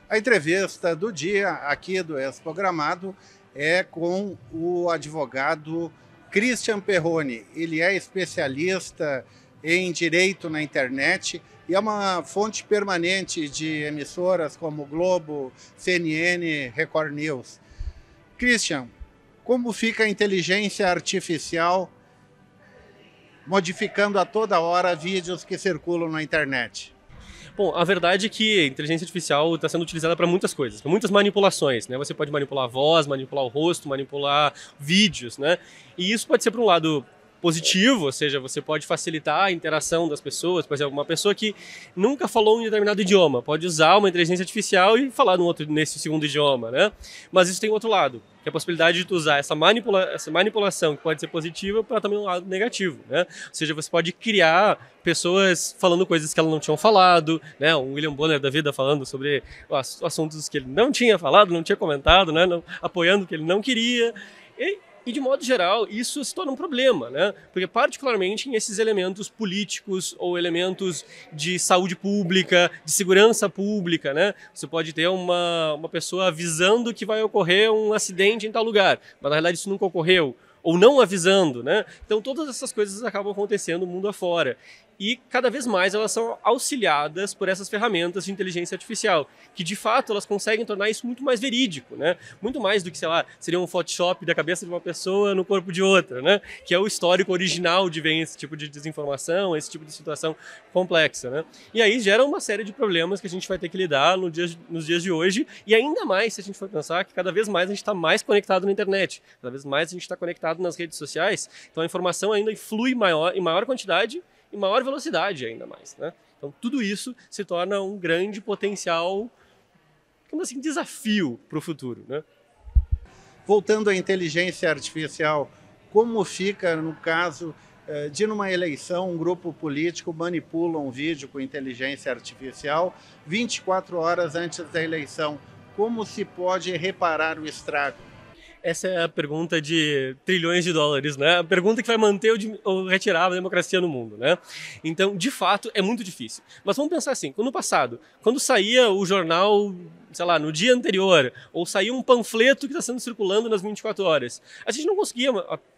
A entrevista do dia aqui do Expogramado é com o advogado Christian Perrone. Ele é especialista em direito na internet e é uma fonte permanente de emissoras como Globo, CNN, Record News. Christian, como fica a inteligência artificial modificando a toda hora vídeos que circulam na internet? Bom, a verdade é que a inteligência artificial está sendo utilizada para muitas coisas, para muitas manipulações, né? Você pode manipular a voz, manipular o rosto, manipular vídeos, né? E isso pode ser para um lado positivo, ou seja, você pode facilitar a interação das pessoas. Por exemplo, uma pessoa que nunca falou um determinado idioma pode usar uma inteligência artificial e falar nesse segundo idioma, né? Mas isso tem outro lado, que é a possibilidade de tu usar essa manipulação que pode ser positiva para também um lado negativo, né? Ou seja, você pode criar pessoas falando coisas que elas não tinham falado, né? Um William Bonner da vida falando sobre assuntos que ele não tinha falado, não tinha comentado, né? Apoiando o que ele não queria. E, de modo geral, isso se torna um problema, né? Porque, particularmente, em esses elementos políticos ou elementos de saúde pública, de segurança pública, né? Você pode ter uma pessoa avisando que vai ocorrer um acidente em tal lugar, mas, na realidade, isso nunca ocorreu. Ou não avisando, né? Então, todas essas coisas acabam acontecendo mundo afora. E cada vez mais elas são auxiliadas por essas ferramentas de inteligência artificial, que de fato elas conseguem tornar isso muito mais verídico, né? Muito mais do que, sei lá, seria um Photoshop da cabeça de uma pessoa no corpo de outra, né? Que é o histórico original de ver esse tipo de desinformação, esse tipo de situação complexa, né? E aí gera uma série de problemas que a gente vai ter que lidar nos dias de hoje, e ainda mais se a gente for pensar que cada vez mais a gente está mais conectado na internet, cada vez mais a gente está conectado nas redes sociais, então a informação ainda flui em maior quantidade e maior velocidade ainda mais, né? Então tudo isso se torna um grande potencial, como assim, desafio para o futuro, né? Voltando à inteligência artificial, como fica no caso de numa eleição um grupo político manipula um vídeo com inteligência artificial 24 horas antes da eleição? Como se pode reparar o estrago? Essa é a pergunta de trilhões de dólares, né? A pergunta que vai manter ou retirar a democracia no mundo, né? Então, de fato, é muito difícil. Mas vamos pensar assim, no passado, quando saía o jornal, sei lá, no dia anterior, ou saía um panfleto que está sendo circulando nas 24 horas, a gente não conseguia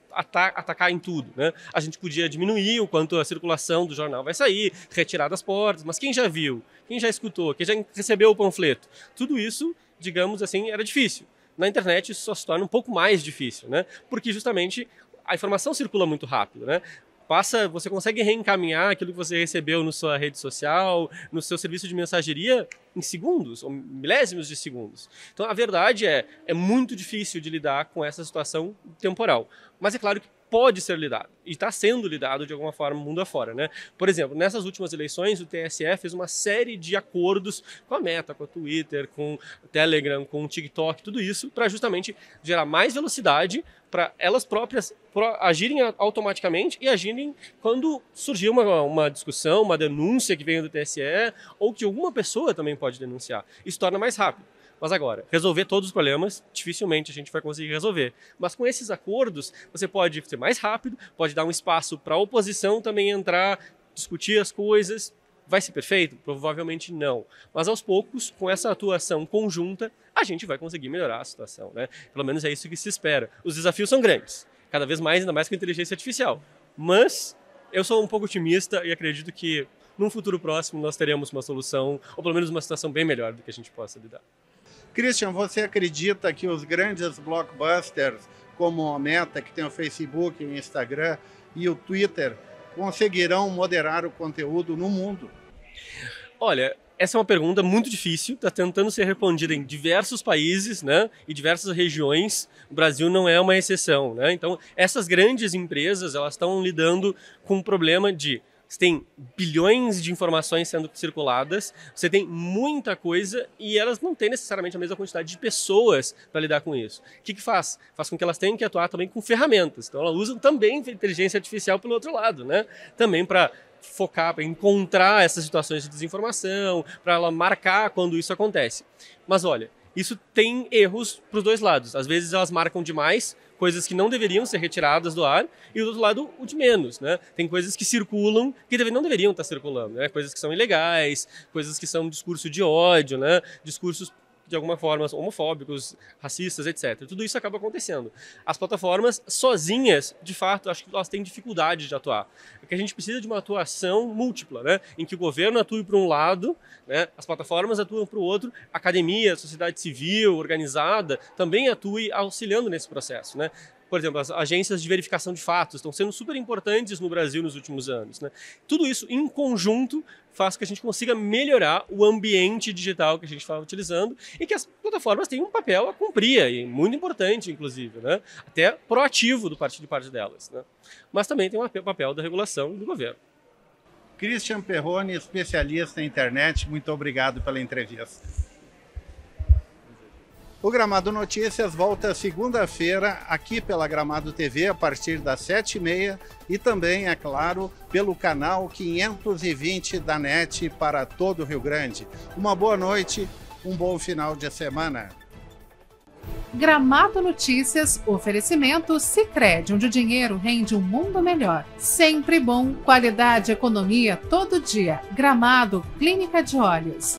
atacar em tudo, né? A gente podia diminuir o quanto a circulação do jornal vai sair, retirar das portas, mas quem já viu, quem já escutou, quem já recebeu o panfleto, tudo isso, digamos assim, era difícil. Na internet isso só se torna um pouco mais difícil, né? Porque justamente a informação circula muito rápido, né? Você consegue reencaminhar aquilo que você recebeu na sua rede social, no seu serviço de mensageria em segundos, ou milésimos de segundos. Então a verdade é muito difícil de lidar com essa situação temporal. Mas é claro que pode ser lidado, e está sendo lidado de alguma forma mundo afora, né? Por exemplo, nessas últimas eleições, o TSE fez uma série de acordos com a Meta, com a Twitter, com o Telegram, com o TikTok, tudo isso para justamente gerar mais velocidade para elas próprias agirem automaticamente e agirem quando surgir uma discussão, uma denúncia que venha do TSE, ou que alguma pessoa também pode denunciar. Isso torna mais rápido. Mas agora, resolver todos os problemas, dificilmente a gente vai conseguir resolver. Mas com esses acordos, você pode ser mais rápido, pode dar um espaço para a oposição também entrar, discutir as coisas. Vai ser perfeito? Provavelmente não. Mas aos poucos, com essa atuação conjunta, a gente vai conseguir melhorar a situação, né? Pelo menos é isso que se espera. Os desafios são grandes, cada vez mais, ainda mais com a inteligência artificial. Mas eu sou um pouco otimista e acredito que num futuro próximo nós teremos uma solução, ou pelo menos uma situação bem melhor do que a gente possa lidar. Christian, você acredita que os grandes blockbusters, como a Meta, que tem o Facebook, o Instagram e o Twitter, conseguirão moderar o conteúdo no mundo? Olha, essa é uma pergunta muito difícil, está tentando ser respondida em diversos países, né, e diversas regiões. O Brasil não é uma exceção, né? Então, essas grandes empresas, elas estão lidando com um problema de você tem bilhões de informações sendo circuladas, você tem muita coisa e elas não têm necessariamente a mesma quantidade de pessoas para lidar com isso. O que faz? Faz com que elas tenham que atuar também com ferramentas. Então elas usam também a inteligência artificial pelo outro lado, né? Também para focar, para encontrar essas situações de desinformação, para ela marcar quando isso acontece. Mas olha, isso tem erros para os dois lados. Às vezes elas marcam demais, coisas que não deveriam ser retiradas do ar, e do outro lado, o de menos, né? Tem coisas que circulam que não deveriam estar circulando, né? Coisas que são ilegais, coisas que são discurso de ódio, né? Discursos de alguma forma homofóbicos, racistas, etc. Tudo isso acaba acontecendo. As plataformas sozinhas, de fato, acho que elas têm dificuldade de atuar. Porque a gente precisa de uma atuação múltipla, né? Em que o governo atue para um lado, né? As plataformas atuam para o outro, a academia, a sociedade civil, organizada, também atue auxiliando nesse processo, né? Por exemplo, as agências de verificação de fatos estão sendo super importantes no Brasil nos últimos anos, né? Tudo isso em conjunto faz com que a gente consiga melhorar o ambiente digital que a gente está utilizando e que as plataformas têm um papel a cumprir, e muito importante, inclusive, né? Até proativo de parte delas, né? Mas também tem um papel da regulação e do governo. Christian Perrone, especialista em internet, muito obrigado pela entrevista. O Gramado Notícias volta segunda-feira aqui pela Gramado TV a partir das 7h30 e também, é claro, pelo canal 520 da NET para todo o Rio Grande. Uma boa noite, um bom final de semana. Gramado Notícias, oferecimento Sicredi, onde o dinheiro rende um mundo melhor. Sempre bom, qualidade, economia todo dia. Gramado, Clínica de Olhos.